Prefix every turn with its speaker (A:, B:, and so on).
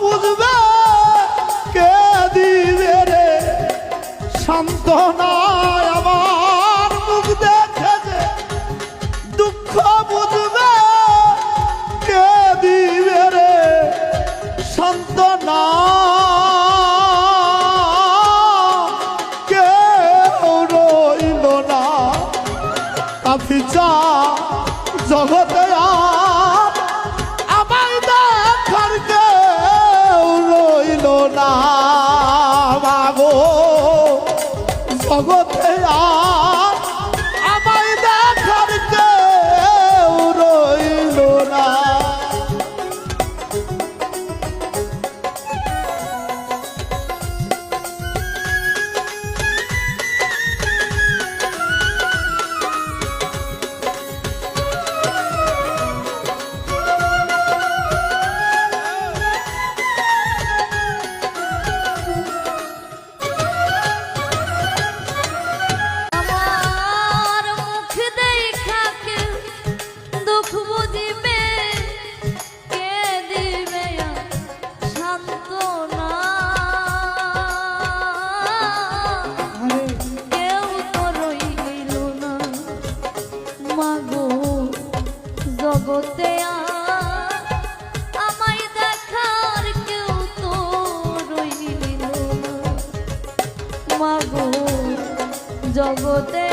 A: বুঝবে কে দিবে রে সান্ত্বনা আমার মুখ দেখে যে দুঃখ বুঝবে কে দিবে রে সান্ত্বনা কেউ রইল না কাফিচা জগতে আর আমায় দেখার কেউ রইল না মাগো জগতে আর আমায় দেখার কেউ রইল না।
B: জগতে আমায় দেখার কেউ তো রইল না মাগো জগতে